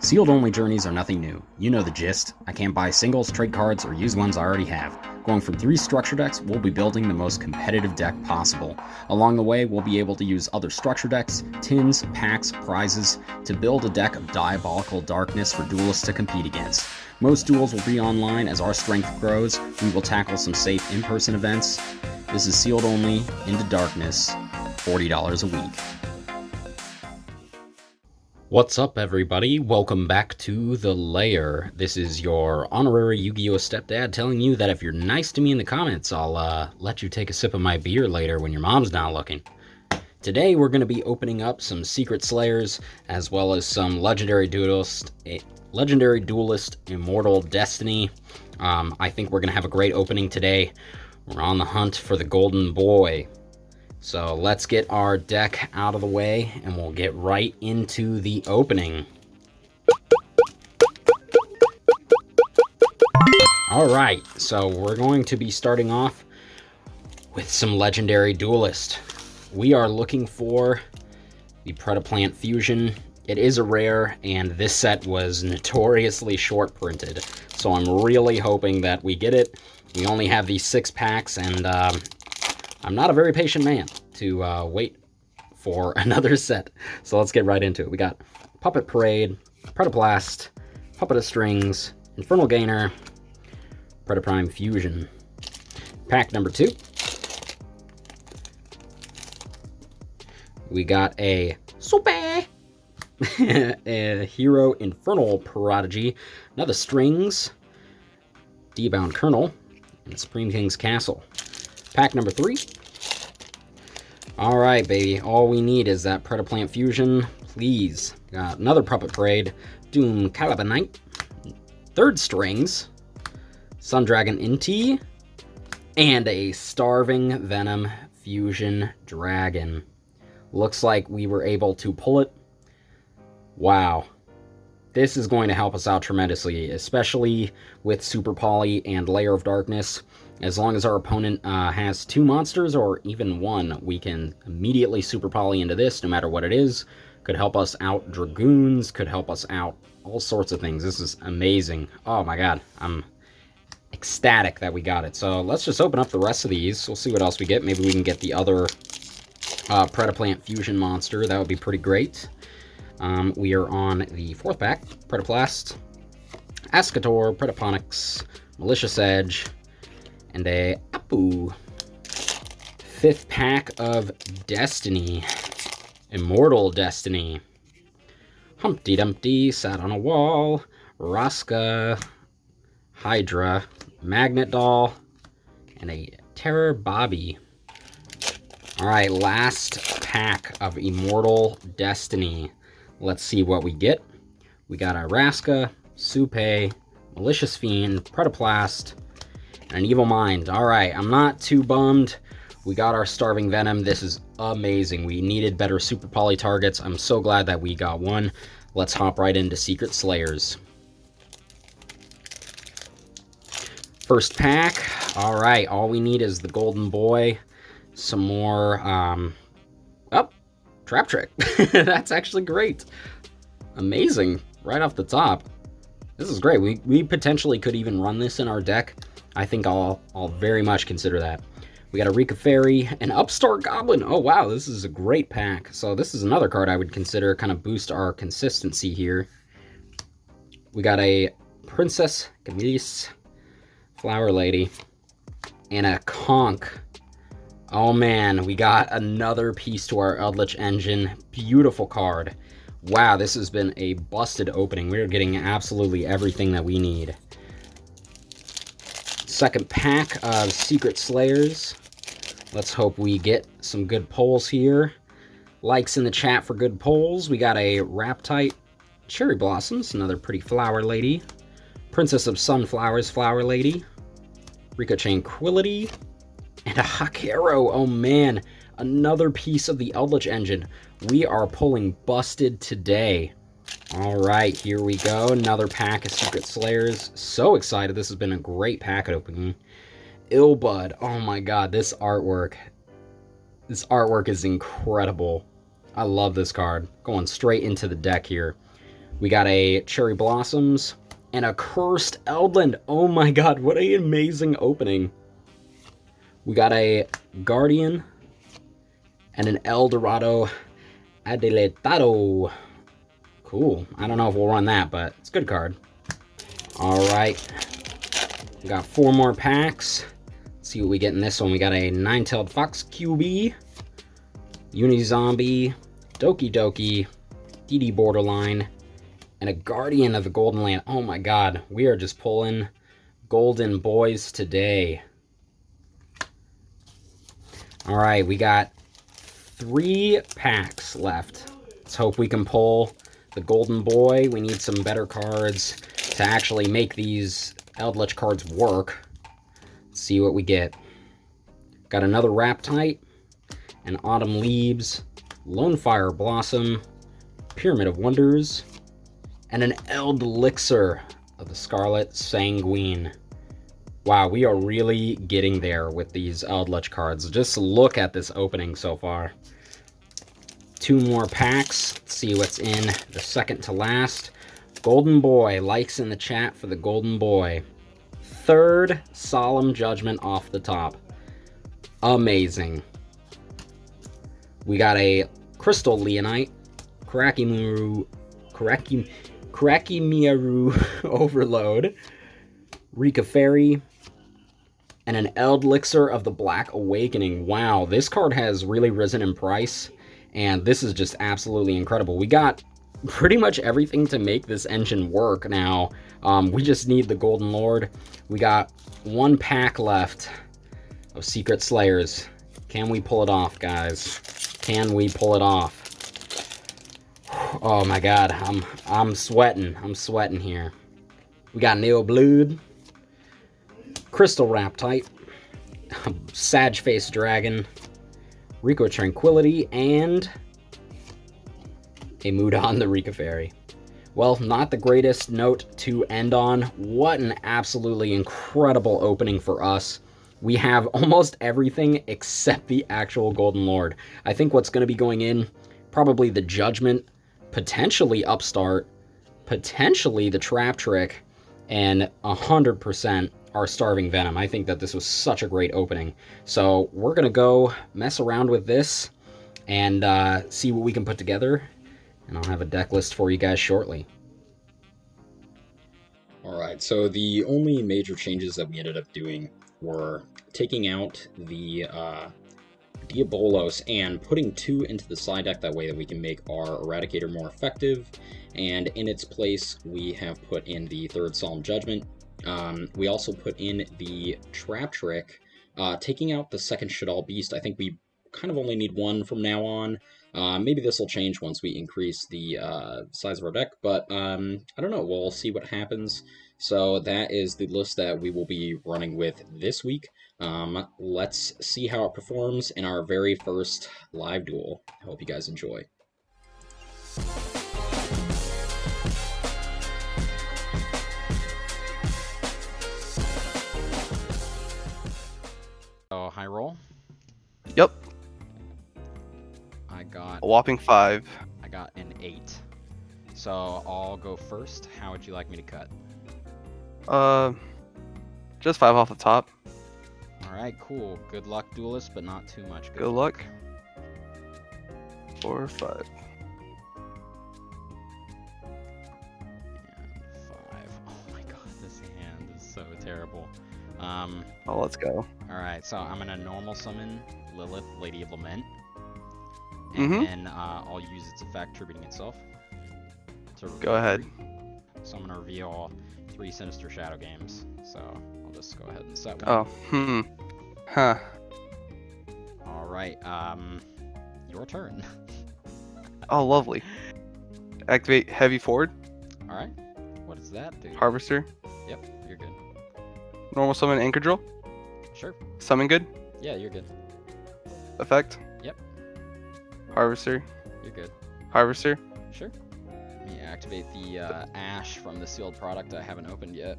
Sealed-only journeys are nothing new. You know the gist. I can't buy singles, trade cards, or use ones I already have. Going from 3 structure decks, we'll be building the most competitive deck possible. Along the way, we'll be able to use other structure decks, tins, packs, prizes, to build a deck of diabolical darkness for duelists to compete against. Most duels will be online as our strength grows. We will tackle some safe in-person events. This is Sealed Only, Into Darkness, $40 a week. What's up, everybody? Welcome back to the lair. This is your honorary Yu-Gi-Oh stepdad telling you that if you're nice to me in the comments, I'll let you take a sip of my beer later when your mom's not looking. Today we're going to be opening up some Secret Slayers as well as some Legendary Duelist Immortal Destiny. I think we're going to have a great opening today. We're on the hunt for the golden boy. So let's get our deck out of the way and we'll get right into the opening. Alright, so we're going to be starting off with some Legendary Duelist. We are looking for the Predaplant Fusion. It is a rare, and this set was notoriously short printed, so I'm really hoping that we get it. We only have these 6 packs, and I'm not a very patient man to wait for another set. So let's get right into it. We got Puppet Parade, Predaplast, Puppet of Strings, Infernal Gainer, Predaprime Fusion. Pack number 2. We got a Super a Hero Infernal Prodigy, another Strings, D-Bound Colonel, and Supreme King's Castle. Pack number 3. Alright, baby. All we need is that Predaplant Fusion. Please. Got another Puppet Parade. Doom Calibanite. 3rd Strings. Sundragon Inti. And a Starving Venom Fusion Dragon. Looks like we were able to pull it. Wow. This is going to help us out tremendously, especially with Super Pulley and Lair of Darkness. As long as our opponent has 2 monsters or even 1, we can immediately Super Pulley into this, no matter what it is. Could help us out Dragoons, could help us out all sorts of things. This is amazing. Oh my god, I'm ecstatic that we got it. So let's just open up the rest of these. We'll see what else we get. Maybe we can get the other Predaplant Fusion monster. That would be pretty great. We are on the 4th pack. Predaplast, Escator, Predaponics, Malicious Edge, and a Apu. 5th pack of Destiny. Immortal Destiny. Humpty Dumpty sat on a wall. Raska, Hydra, Magnet Doll, and a Terror Bobby. Alright, last pack of Immortal Destiny. Let's see what we get. We got a Raska, Supe, Malicious Fiend, Predaplast, and an Evil Mind. Alright, I'm not too bummed. We got our Starving Venom. This is amazing. We needed better Super Pulley targets. I'm so glad that we got one. Let's hop right into Secret Slayers. First pack. Alright, all we need is the Golden Boy. Some more, Trap Trick. That's actually great. Amazing. Right off the top. This is great. We potentially could even run this in our deck. I think I'll very much consider that. We got a Rika Fairy, an Upstart Goblin. Oh, wow. This is a great pack. So this is another card I would consider, kind of boost our consistency here. We got a Princess Camise, Flower Lady, and a Conch. Oh man, we got another piece to our Eldritch Engine. Beautiful card. Wow, this has been a busted opening. We're getting absolutely everything that we need. 2nd pack of Secret Slayers. Let's hope we get some good pulls here. Likes in the chat for good pulls. We got a Raptite, Cherry Blossoms, another pretty Flower Lady. Princess of Sunflowers, Flower Lady. Rika Tranquility. And a Hakero. Oh man, another piece of the Eldritch Engine. We are pulling busted today. Alright, here we go. Another pack of Secret Slayers. So excited. This has been a great packet opening. Illbud. Oh my god, this artwork. This artwork is incredible. I love this card. Going straight into the deck here. We got a Cherry Blossoms and a Cursed Eldland. Oh my god, what an amazing opening. We got a Guardian and an El Dorado Adelatado. Cool. I don't know if we'll run that, but it's a good card. Alright. We got 4 more packs. Let's see what we get in this one. We got a Nine-Tailed Fox QB, Unizombie, Doki Doki, DD Borderline, and a Guardian of the Golden Land. Oh my god, we are just pulling golden boys today. Alright, we got 3 packs left. Let's hope we can pull the golden boy. We need some better cards to actually make these Eldritch cards work. Let's see what we get. Got another Raptite, an Autumn Leaves, Lone Fire Blossom, Pyramid of Wonders, and an Elixir of the Scarlet Sanguine. Wow, we are really getting there with these Eldritch cards. Just look at this opening so far. 2 more packs. Let's see what's in the second to last. Golden Boy. Likes in the chat for the Golden Boy. 3rd Solemn Judgment off the top. Amazing. We got a Crystal Leonite, Krakimiaru Overload, Rika Fairy, and an Elixir of the Black Awakening. Wow, this card has really risen in price, and this is just absolutely incredible. We got pretty much everything to make this engine work now. We just need the Golden Lord. We got 1 pack left of Secret Slayers. Can we pull it off, guys? Can we pull it off? Oh my god, I'm sweating. I'm sweating here. We got Neo Blood, Crystal Raptite, Sag Face Dragon, Rico Tranquility, and a Mudan the Rika Fairy. Well, not the greatest note to end on. What an absolutely incredible opening for us. We have almost everything except the actual Golden Lord. I think what's going to be going in, probably the Judgment, potentially Upstart, potentially the Trap Trick, and 100% our Starving Venom. I think that this was such a great opening. So we're going to go mess around with this and see what we can put together. And I'll have a deck list for you guys shortly. Alright, so the only major changes that we ended up doing were taking out the Diabolos and putting 2 into the side deck. That way that we can make our Eradicator more effective. And in its place, we have put in the 3rd Solemn Judgment. We also put in the Trap Trick, taking out the 2nd Shaddoll Beast. I think we kind of only need 1 from now on. Maybe this will change once we increase the size of our deck, but I don't know. We'll see what happens. So that is the list that we will be running with this week. Let's see how it performs in our very first live duel. I hope you guys enjoy. Oh, high roll? Yep. I got a whopping 5. I got an 8. So I'll go first. How would you like me to cut? Just 5 off the top. Alright, cool. Good luck, duelist, but not too much. Good luck. 4 or 5. And 5. Oh my god, this hand is so terrible. Oh, let's go. Alright, so I'm gonna normal summon Lilith, Lady of Lament. And then I'll use its effect, tributing itself. Go ahead. So I'm gonna reveal 3 Sinister Shadow Games. So I'll just go ahead and set one. Huh. Alright, your turn. Oh, lovely. Activate Heavy Forward. Alright, what does that do? Harvester. Yep, you're good. Normal summon Anchor Drill. Sure. Summon good. Yeah, you're good. Effect. Yep. Harvester. You're good. Harvester. Sure. Let me activate the Ash from the sealed product I haven't opened yet.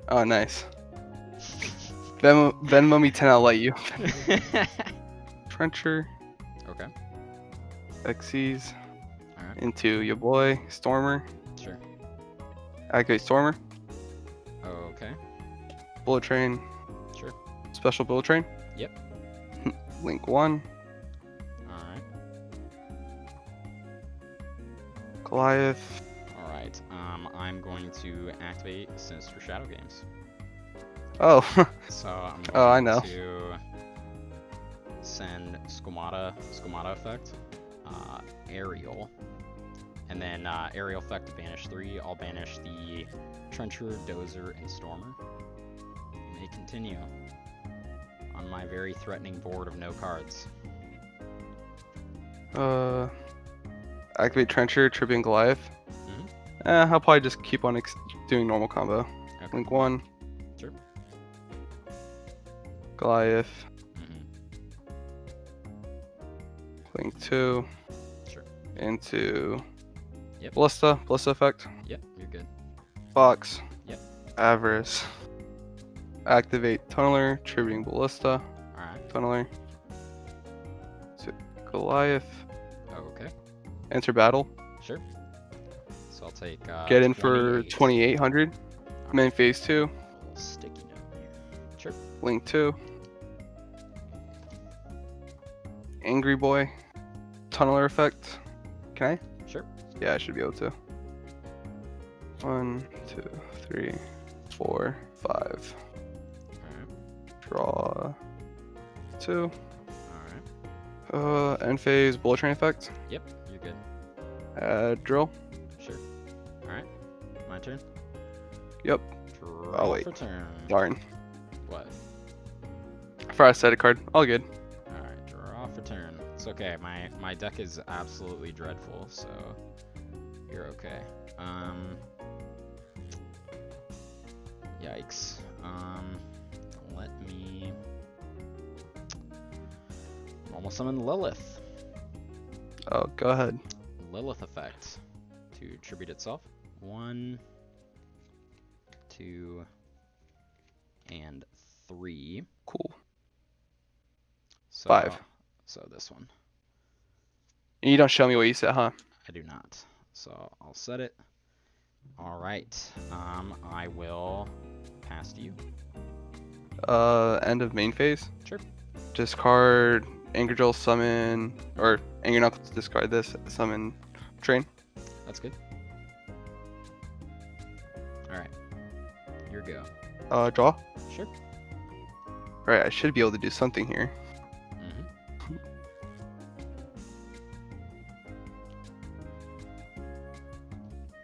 Oh, nice. Venmo me 10, I'll let you. Trencher. Okay. Xyz. Alright. Into your boy, Stormer. Sure. Activate Stormer. Okay. Bullet Train. Sure. Special Bullet Train. Yep. Link 1. Alright. Goliath. Alright. I'm going to activate Sinister Shadow Games. Oh. So I'm going Oh, I know. to send Squamata effect, Aerial, and then Aerial effect to banish 3. I'll banish the Trencher, Dozer, and Stormer. You may continue on my very threatening board of no cards. Activate Trencher, Tripping Goliath. Mhm. I'll probably just keep on doing normal combo. Okay. Link 1. Sure. Goliath. Mhm. Link 2. Sure. Into Yep. Ballista effect. Yep, you're good. Box. Yep. Avarice. Activate Tunneler, Tripping Ballista. Alright. Tunneler. To Goliath. Okay. Enter battle. Sure. So I'll take Get in for 28. 2800. Main phase 2. A little sticky note here. Sure. Link 2. Angry Boy. Tunneler effect. Can I? Sure. Yeah, I should be able to. 1, 2, 3, 4, 5. Alright. Draw 2. Alright. End phase bullet train effect. Yep, you're good. Drill. Sure. Alright. My turn? Yep. Draw wait. for turn. Darn. What? I forgot to set a card. All good. Alright, draw for turn. It's okay. My deck is absolutely dreadful, so you're okay. Yikes. Let me normal summon Lilith. Oh, go ahead. Lilith effect to tribute itself. 1, 2, and 3. Cool. So, 5. So this one. And you don't show me what you said, huh? I do not. So I'll set it. All right. I will pass to you. End of main phase. Sure. Discard Anger Drill, summon, or Anger Knuckles, discard this, summon Train. That's good. All right. Your go. Draw. Sure. Alright, I should be able to do something here. Mm-hmm.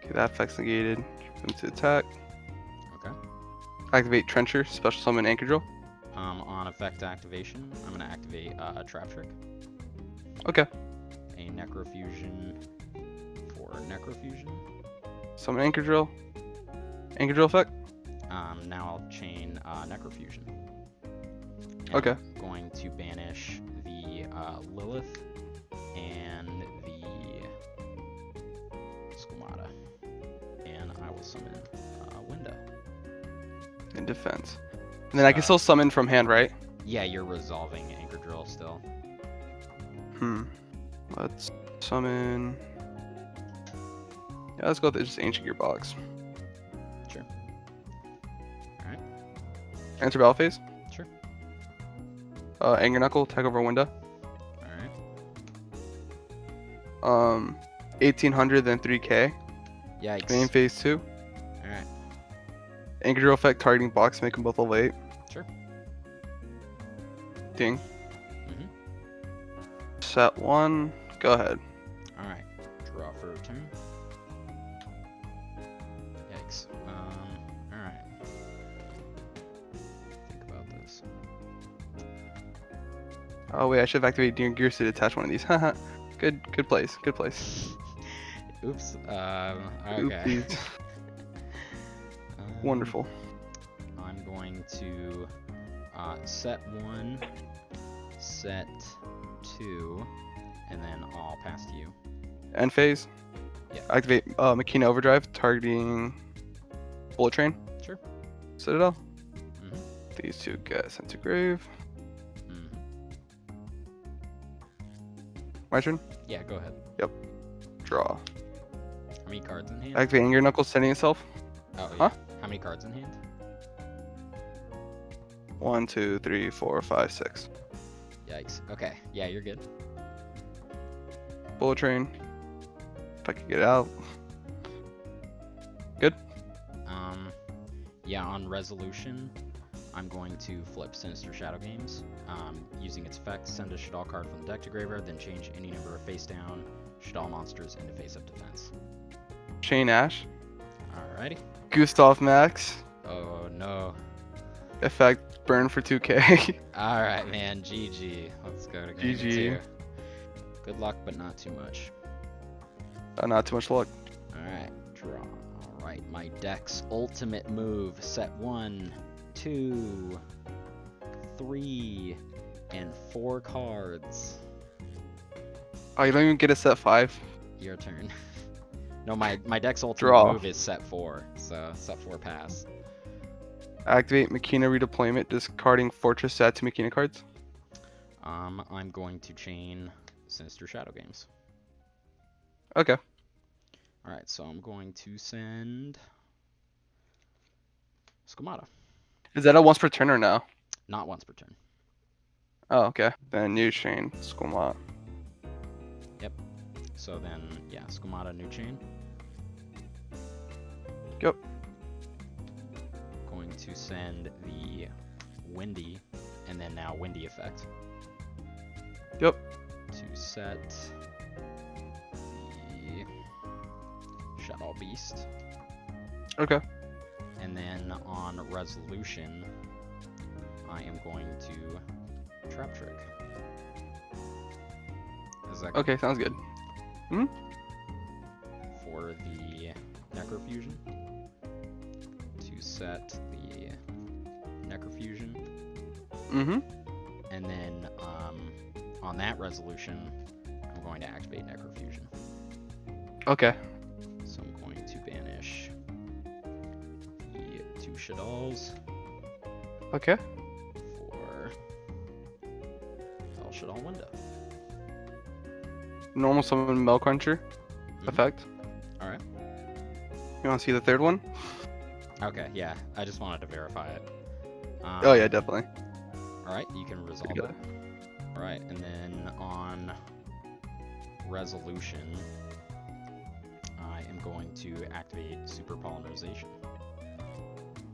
Okay, that effect's negated. Move to attack. Okay. Activate Trencher, special summon Anchor Drill. On effect activation, I'm gonna activate a Trap Trick. Okay. A Necrofusion for Necrofusion. Summon Anchor Drill. Anchor Drill effect. Now I'll chain Necrofusion. And Okay. I'm going to banish the Lilith and the Squamata. And I will summon Winda. In defense. And then I can still summon from hand, right? Yeah, you're resolving Anchor Drill still. Let's summon. Yeah, let's go with just Ancient Gearbox. Sure. Alright. Enter battle phase. Sure. Anger Knuckle, tag over window. Alright. 1800, then 3k. Yikes. Main phase 2. Alright. Anchor Drill effect targeting box, make them both level 8. Sure. Ding. Mm-hmm. Set 1. Go ahead. Alright. Draw for a turn. Yikes. Alright. Think about this. Oh wait, I should have activated Gear Suit to attach one of these. Haha. Good place. Good place. Oops. Okay. Oopsies. Wonderful. I'm going to set 1, set 2, and then I'll pass to you. End phase. Yeah. Activate Makina Overdrive, targeting Bullet Train. Sure. Citadel. Mm-hmm. These two get sent to grave. Mm-hmm. My turn. Yeah, go ahead. Draw. How many cards in hand? Activate Anger Knuckles sending itself. Oh, yeah. Huh? How many cards in hand? 1, 2, 3, 4, 5, 6. Yikes. Okay. Yeah, you're good. Bullet Train. If I could get out. Good. Yeah, on resolution, I'm going to flip Sinister Shadow Games. Using its effect, send a Shadal card from the deck to graveyard, then change any number of face-down Shadal monsters into face-up defense. Chain Ash. Alrighty. Gustav Max. Oh, no. Effect burn for 2k. Alright, man. GG. Let's go to game GG. 2. Good luck, but not too much. Not too much luck. Alright, draw. Alright, my deck's ultimate move. Set 1, 2, 3, and 4 cards. Oh, you don't even get a set 5? Your turn. No, my deck's ultimate Draw. move is set 4, so set 4 pass. Activate Makina redeployment, discarding Fortress add to Makina cards. I'm going to chain Sinister Shadow Games. Okay. Alright, so I'm going to send Squamata. Is that a once per turn or no? Not once per turn. Oh, okay. Then new chain, Squamata. So then, yeah, Squamata, new chain. Yep. Going to send the Windy, and then now Windy effect. Yep. To set the Shadow Beast. Okay. And then on resolution, I am going to Trap Trick. Is that Okay, sounds good. Hmm? for the Necrofusion? To set the Necrofusion. Mm-hmm. And then on that resolution, I'm going to activate Necrofusion. Okay. So I'm going to banish the 2 Shadals Okay. for El Shadal Window. Normal summon Melcruncher effect. Alright. You want to see the third one? Okay, yeah. I just wanted to verify it. Oh yeah, definitely. Alright, you can resolve Okay. it. Alright, and then on resolution, I am going to activate Super Polymerization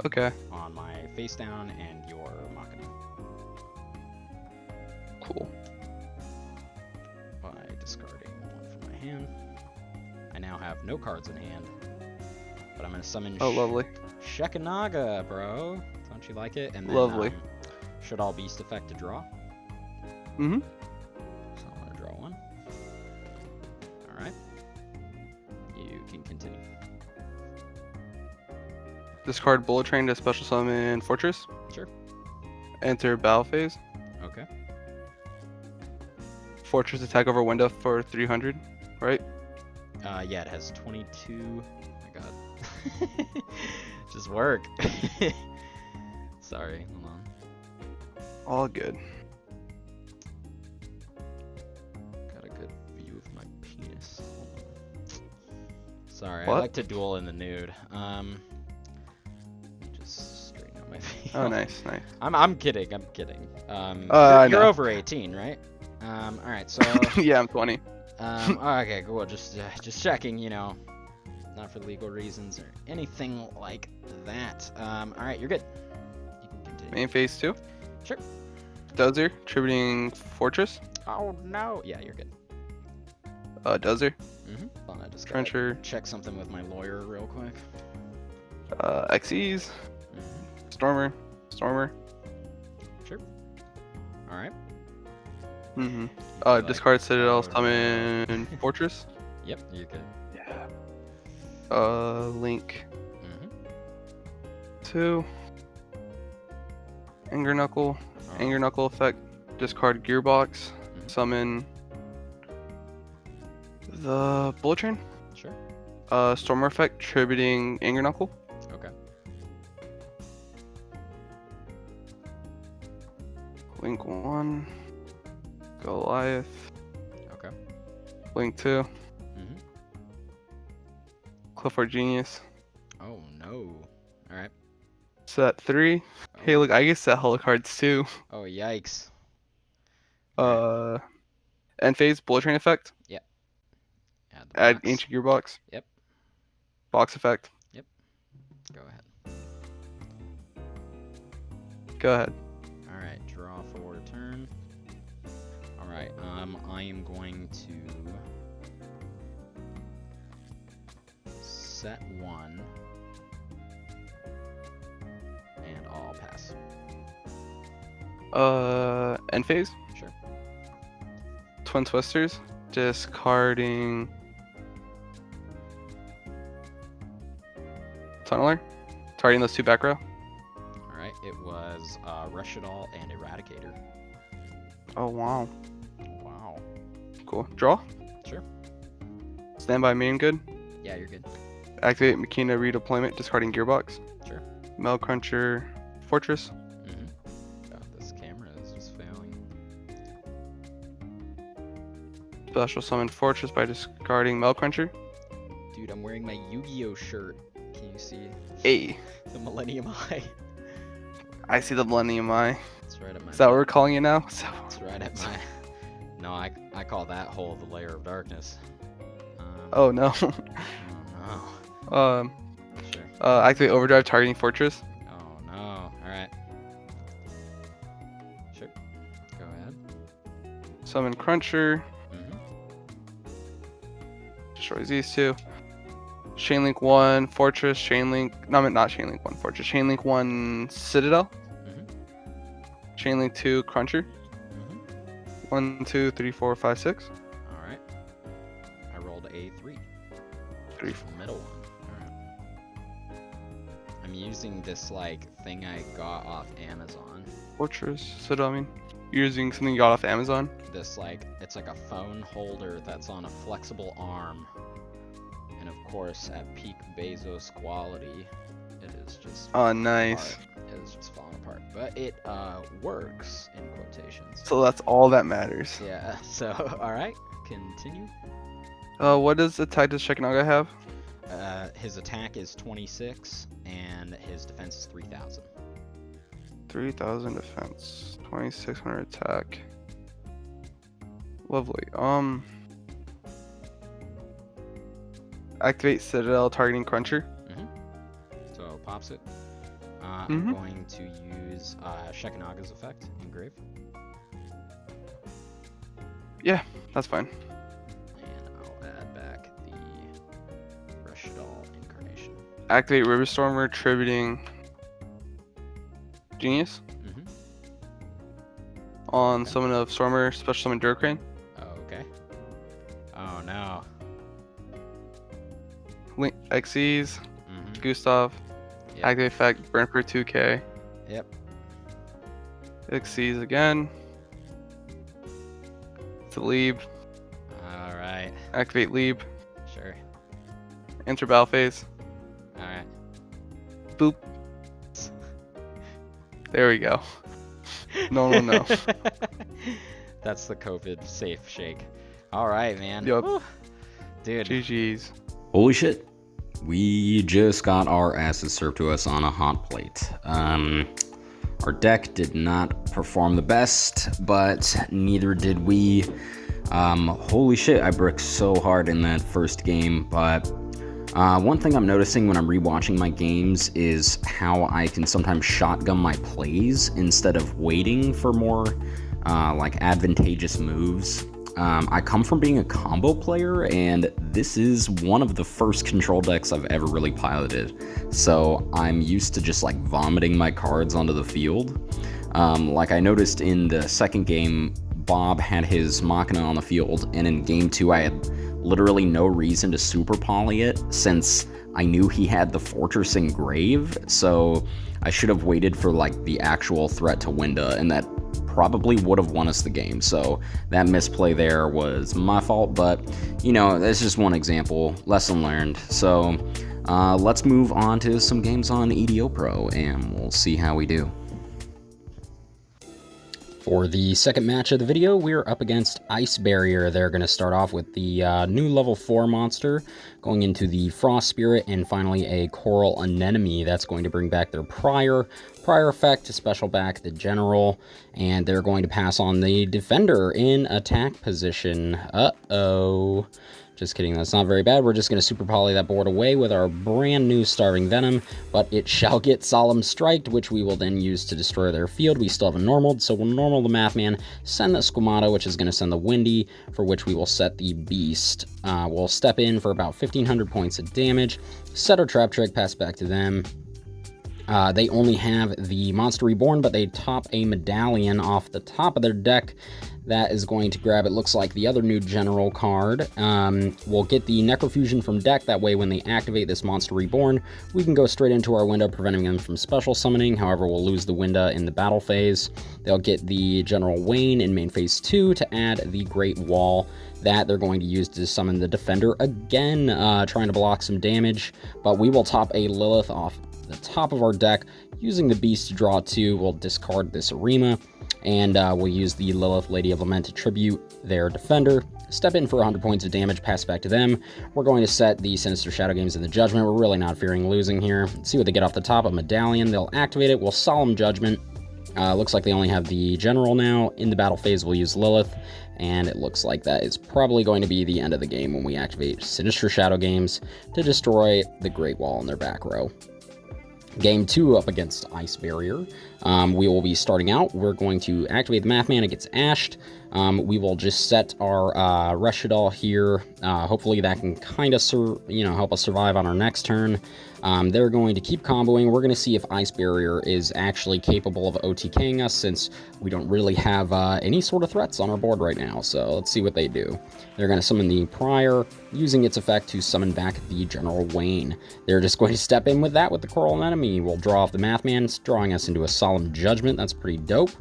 Okay. on my face down and your Machina Cool. by discarding 1 from my hand. I now have no cards in hand, but I'm going to summon Oh, lovely. Shekanaga, bro. Don't you like it? And then, Lovely. Shadal Beast effect to draw. Mm-hmm. So I'm going to draw 1. Alright. You can continue. Discard Bullet Train to special summon Fortress. Sure. Enter battle phase. Okay. Fortress attack over window for 300, right? Yeah, it has 22. Oh my god. Just work. Sorry, hold on. All good. Got a good view of my penis. Hold on. Sorry, What? I like to duel in the nude. Just straighten out my face. Oh, nice, nice. I'm kidding. I'm kidding. I You're know. over 18, right? All right. So, Yeah, I'm 20. okay, cool. Just checking. You know, not for legal reasons or anything like that. All right, you're good. You can continue. Main phase 2. Sure. Dozer, tributing Fortress. Oh no. Yeah, you're good. Dozer. Hold on, I just gotta Trencher. check something with my lawyer real quick. Xyz. Stormer. Stormer. Sure. All right. Mm-hmm. Like, Discard Citadel, power. summon Fortress. Yep, you're good. Yeah. Link. 2. Anger Knuckle. Anger Knuckle effect. Discard Gearbox. Summon the Bullet Train. Sure. Stormer effect, tributing Anger Knuckle. Okay. Link 1. Goliath. Okay. Link 2. Clifford Genius. Oh no. Alright. Set 3. Oh. Hey, look, I get set holo cards too. Oh, yikes. End phase, bullet train effect. Yep. Add the Add box. ancient gearbox. Yep. Box effect. Yep. Go ahead. Go ahead. Alright, draw for turn. Alright, I am going to set 1. And I'll pass. End phase. Sure. Twin twisters. Discarding tunneler. Targeting those 2 back row. Alright, it was Reshadal and Eradicator. Oh wow. Wow. Cool. Draw. Sure. Standby main good. Yeah, you're good. Activate Makina redeployment, discarding gearbox. Sure. Mel Cruncher Fortress. God, this camera is just failing. Special summon Fortress by discarding Mel Cruncher. Dude, I'm wearing my Yu-Gi-Oh shirt. Can you see A. the Millennium Eye? I see the Millennium Eye. It's right at my. Is that what we're calling it now? It's right at my. No, I call that hole the layer of darkness. Oh no. Oh no. Sure. Activate Overdrive, targeting Fortress. Oh no. Alright. Sure. Go ahead. Summon Cruncher. Destroys these 2. Chainlink 1, Fortress, Chainlink. No, not Chainlink 1, Fortress. Chainlink 1, Citadel. Chainlink 2, Cruncher. 1, 2, 3, 4, 5, 6. Alright. I rolled a 3. 3. The middle one. Alright. I'm using this like thing I got off Amazon. Fortress, Citadel, I mean. You're using something you got off Amazon? This like, it's like a phone holder that's on a flexible arm. And of course, at peak Bezos quality, it is just Oh, nice. it is just falling apart. But it works in quotations. So that's all that matters. Yeah. So all right, continue. What does attack does Shekinaga have? His attack is 26, and his defense is 3,000. 3,000 defense, 2,600 attack. Lovely. Activate Citadel, targeting Cruncher. So pops it. I'm going to use Shekinaga's effect, engrave. Yeah, that's fine. And I'll add back the Reshadal incarnation. Activate River Stormer, tributing Genius. On summon of Stormer, special summon Durkrane. Okay. Oh no. Link Xyz, Gustav. Yep. Activate effect, burn for 2k. Yep. Xyz again. To Lieb. Alright. Activate Lieb. Sure. Enter battle phase. Alright. Boop. There we go. No one will know. That's the COVID safe shake. Alright, man. Yup. Woo. Dude. GG's. Holy shit. We just got our asses served to us on a hot plate. Our deck did not perform the best, but neither did we. Holy shit, I bricked so hard in that first game, but one thing I'm noticing when I'm rewatching my games is how I can sometimes shotgun my plays instead of waiting for more like advantageous moves. I come from being a combo player, and this is one of the first control decks I've ever really piloted. So I'm used to just like vomiting my cards onto the field. Like I noticed in the second game, Bob had his Machina on the field, and in game 2 I had literally no reason to super poly it since I knew he had the Fortress Engrave, so I should have waited for like the actual threat to Winda, and that probably would have won us the game. So that misplay there was my fault, but you know, that's just one example. Lesson learned. So let's move on to some games on EDO Pro, and we'll see how we do. For the second match of the video, we're up against Ice Barrier. They're going to start off with the new level 4 monster, going into the Frost Spirit, and finally a Coral Anemone. That's going to bring back their prior effect to special back the General, and they're going to pass on the Defender in attack position. Uh-oh. Just kidding, that's not very bad. We're just going to Super Poly that board away with our brand new Starving Venom, but it shall get Solemn Striked, which we will then use to destroy their field. We still have a Normaled, so we'll normal the Mathman, send the Squamata, which is going to send the Windy, for which we will set the Beast. We'll step in for about 1,500 points of damage, set our Trap Trick, pass back to them. They only have the Monster Reborn, but they top a Medallion off the top of their deck. That is going to grab, it looks like, the other new General card. We'll get the Necrofusion from deck. That way, when they activate this Monster Reborn, we can go straight into our window, preventing them from special summoning. However, we'll lose the window in the battle phase. They'll get the General Wayne in main phase 2 to add the Great Wall that they're going to use to summon the Defender again, trying to block some damage. But we will top a Lilith off the top of our deck using the Beast to draw 2. We'll discard this Arima, and we'll use the Lilith Lady of Lament to tribute their Defender, step in for 100 points of damage, pass back to them. We're going to set the Sinister Shadow Games in the Judgment. We're really not fearing losing here. Let's see what they get off the top. A Medallion, they'll activate it. We'll Solemn Judgment. Looks like they only have the General now. In the battle phase, we'll use Lilith, and it looks like that is probably going to be the end of the game when we activate Sinister Shadow Games to destroy the Great Wall in their back row. Game 2 up against Ice Barrier. We will be starting out. We're going to activate the Mathman. It gets ashed. We will just set our Reshadal here. Hopefully that can kind of help us survive on our next turn. They're going to keep comboing. We're going to see if Ice Barrier is actually capable of OTKing us, since we don't really have any sort of threats on our board right now. So let's see what they do. They're going to summon the Prior, using its effect to summon back the General Wayne. They're just going to step in with that with the Coral Anemone. We'll draw off the Mathman, drawing us into a Solemn Judgment. That's pretty dope.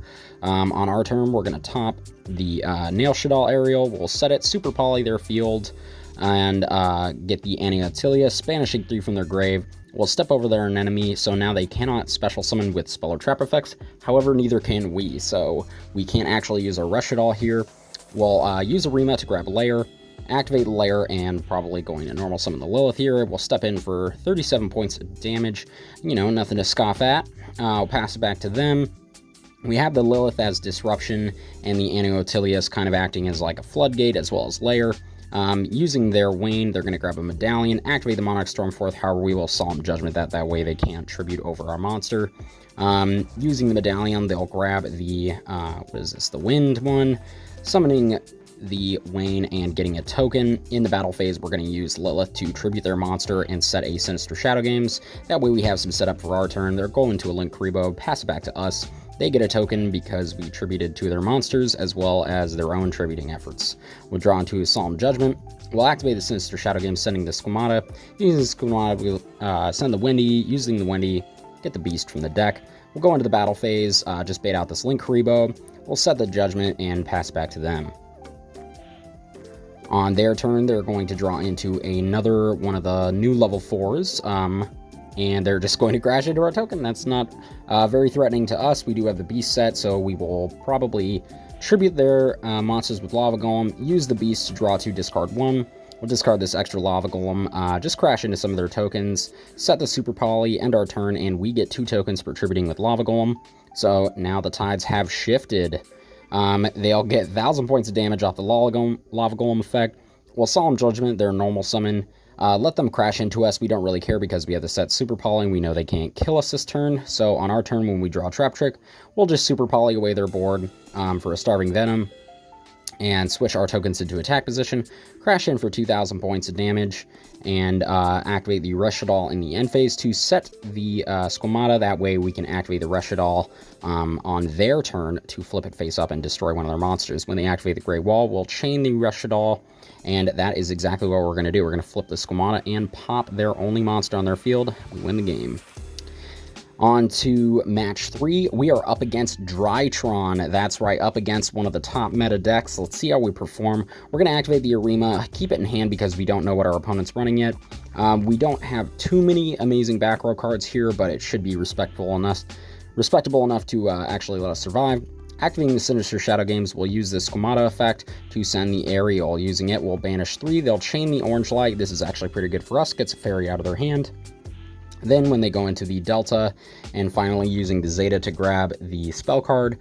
On our turn, we're going to top the Nail Shadal Aerial. We'll set it, Super Poly their field, and get the Aniatilia, Banishing 3 from their grave. We'll step over their enemy, so now they cannot special summon with spell or trap effects. However, neither can we, so we can't actually use our Reshadal here. We'll use Arima to grab Lair, activate Lair, and probably going to normal summon the Lilith here. We'll step in for 37 points of damage. Nothing to scoff at. I'll pass it back to them. We have the Lilith as Disruption, and the Aniatilia kind of acting as like a floodgate, as well as Lair. Using their Wayne, they're going to grab a Medallion, activate the Monarch Stormforth. However, we will Solemn Judgment that way they can't tribute over our monster. Using the Medallion, they'll grab the, the Wind one, summoning the Wayne and getting a token. In the battle phase, we're going to use Lilith to tribute their monster and set a Sinister Shadow Games. That way we have some setup for our turn. They're going to a Link Karibo, pass it back to us. They get a token because we tributed to their monsters, as well as their own tributing efforts. We'll draw into a Solemn Judgment. We'll activate the Sinister Shadow Game, sending the Squamata. Using the Squamata, we'll send the Windy. Using the Windy, get the Beast from the deck. We'll go into the battle phase, just bait out this Link Karibo. We'll set the Judgment and pass back to them. On their turn, they're going to draw into another one of the new level 4s. And they're just going to crash into our token. That's not very threatening to us. We do have the Beast set, so we will probably tribute their monsters with Lava Golem, use the Beast to draw 2, discard 1. We'll discard this extra Lava Golem, just crash into some of their tokens, set the Super Poly, end our turn, and we get 2 tokens for tributing with Lava Golem. So now the tides have shifted. They'll get 1,000 points of damage off the Lava Golem effect. We'll Solemn Judgment, their normal summon. Let them crash into us. We don't really care because we have the set Super Poly, and we know they can't kill us this turn. So on our turn, when we draw Trap Trick, we'll just Super Poly away their board for a Starving Venom, and switch our tokens into attack position, crash in for 2,000 points of damage, and activate the Reshadal in the end phase to set the Squamata. That way we can activate the Reshadal on their turn to flip it face up and destroy one of their monsters. When they activate the Great Wall, we'll chain the Reshadal, and that is exactly what we're going to do. We're going to flip the Squamata and pop their only monster on their field. We win the game. On to match 3, we are up against Drytron. That's right, up against one of the top meta decks. Let's see how we perform. We're going to activate the Arima, keep it in hand because we don't know what our opponent's running yet. We don't have too many amazing back row cards here, but it should be respectable enough to actually let us survive. Activating the Sinister Shadow Games, we'll use the Squamata effect to send the Aerial. Using it, we'll banish 3. They'll chain the Orange Light. This is actually pretty good for us. Gets a Fairy out of their hand. Then when they go into the Delta, and finally using the Zeta to grab the spell card,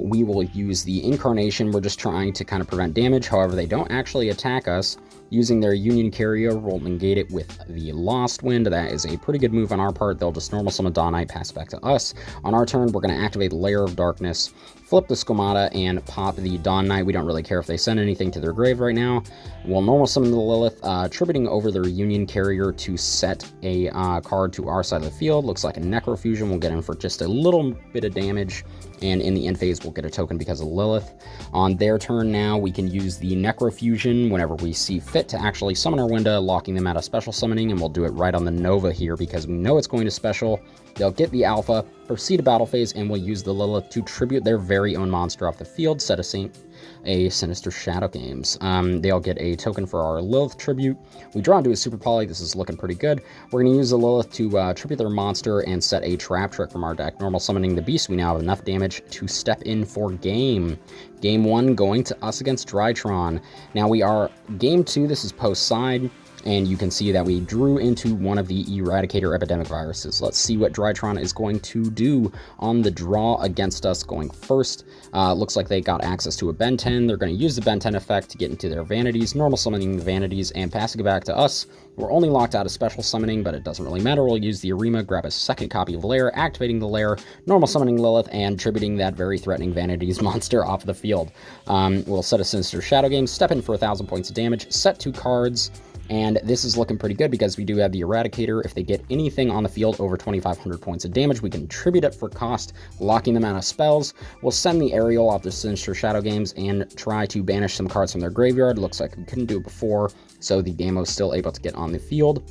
we will use the Incarnation. We're just trying to kind of prevent damage. However, they don't actually attack us. Using their Union Carrier, we'll negate it with the Lost Wind. That is a pretty good move on our part. They'll just normal summon Dawn Knight, pass back to us. On our turn, we're going to activate Lair of Darkness, flip the Squamata, and pop the Dawn Knight. We don't really care if they send anything to their grave right now. We'll normal summon the Lilith, tributing over their Union Carrier to set a card to our side of the field. Looks like a Necrofusion. We'll get in for just a little bit of damage, and in the end phase, we'll get a token because of Lilith. On their turn now, we can use the Necrofusion whenever we see fit to actually summon our Winda, locking them out of special summoning, and we'll do it right on the Nova here because we know it's going to special. They'll get the Alpha, proceed to battle phase, and we'll use the Lilith to tribute their very own monster off the field, set a Sinister Shadow Games. They'll get a token for our Lilith tribute. We draw into a Super Poly. This is looking pretty good. We're going to use the Lilith to tribute their monster and set a Trap Trick from our deck. Normal summoning the Beast, we now have enough damage to step in for game. Game 1 going to us against Drytron. Now we are Game 2, this is post side, and you can see that we drew into one of the Eradicator epidemic viruses. Let's see what Drytron is going to do on the draw against us going first. Looks like they got access to a Ben 10. They're going to use the Ben 10 effect to get into their vanities, normal summoning the vanities, and passing it back to us. We're only locked out of special summoning, but it doesn't really matter. We'll use the Arima, grab a second copy of Lair, activating the Lair, normal summoning Lilith, and tributing that very threatening vanities monster off the field. We'll set a Sinister Shadow Game, step in for 1,000 points of damage, set 2 cards, and this is looking pretty good because we do have the Eradicator. If they get anything on the field over 2,500 points of damage, we can tribute it for cost, locking them out of spells. We'll send the Aerial off the Sinister Shadow Games and try to banish some cards from their graveyard. Looks like we couldn't do it before, so the Gamo's still able to get on the field.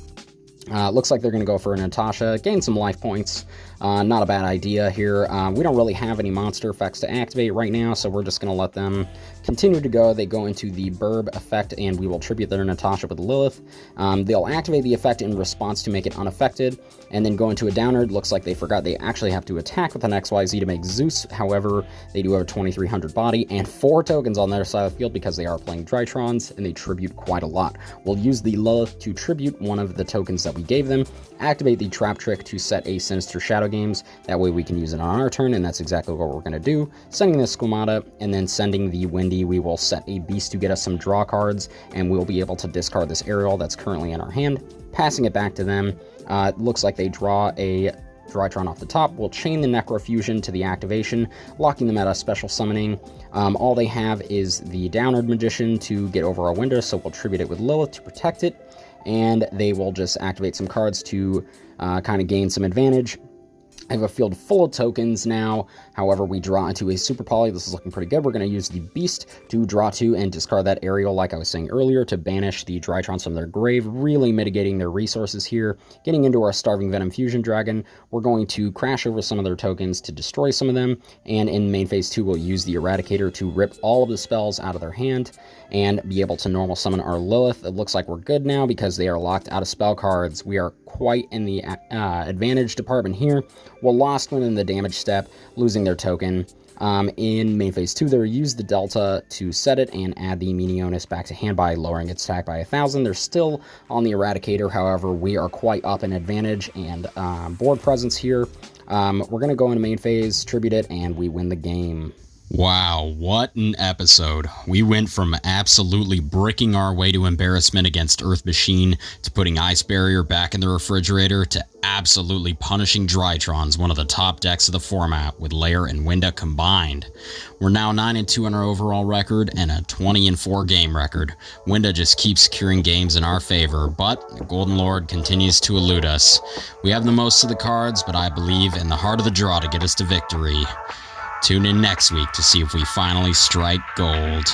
Looks like they're going to go for a Natasha, gain some life points. Not a bad idea here. We don't really have any monster effects to activate right now, so we're just going to let them continue to go. They go into the Burb effect, and we will tribute their Natasha with Lilith. They'll activate the effect in response to make it unaffected, and then go into a downer. Looks like they forgot they actually have to attack with an XYZ to make Zeus. However, they do have a 2,300 body and 4 tokens on their side of the field because they are playing Drytrons, and they tribute quite a lot. We'll use the Lilith to tribute one of the tokens that we gave them, activate the Trap Trick to set a Sinister Shadow Games. That way we can use it on our turn, and that's exactly what we're going to do. Sending the Squamata, and then sending the Windy, we will set a Beast to get us some draw cards, and we'll be able to discard this Aerial that's currently in our hand, passing it back to them. It looks like they draw a Drytron off the top. We'll chain the Necrofusion to the activation, locking them at a special summoning. All they have is the Downward Magician to get over our window, so we'll tribute it with Lilith to protect it, and they will just activate some cards to kind of gain some advantage. I have a field full of tokens now. However, we draw into a Super Poly. This is looking pretty good. We're going to use the Beast to draw 2 and discard that Aerial, like I was saying earlier, to banish the Drytrons from their grave, really mitigating their resources here. Getting into our Starving Venom Fusion Dragon, we're going to crash over some of their tokens to destroy some of them, and in main phase 2, we'll use the Eradicator to rip all of the spells out of their hand and be able to normal summon our Lilith. It looks like we're good now because they are locked out of spell cards. We are quite in the advantage department here. We'll Lost Wind in the damage step, losing their token. In main phase 2, they'll use the Delta to set it and add the Minionis back to hand by lowering its attack by 1,000. They're still on the Eradicator, however, we are quite up in advantage and board presence here. We're going to go into main phase, tribute it, and we win the game. Wow, what an episode. We went from absolutely bricking our way to embarrassment against Earth Machine, to putting Ice Barrier back in the refrigerator, to absolutely punishing Drytrons, one of the top decks of the format, with Lair and Winda combined. We're now 9-2 on our overall record, and a 20-4 game record. Winda just keeps securing games in our favor, but the Golden Lord continues to elude us. We have the most of the cards, but I believe in the heart of the draw to get us to victory. Tune in next week to see if we finally strike gold.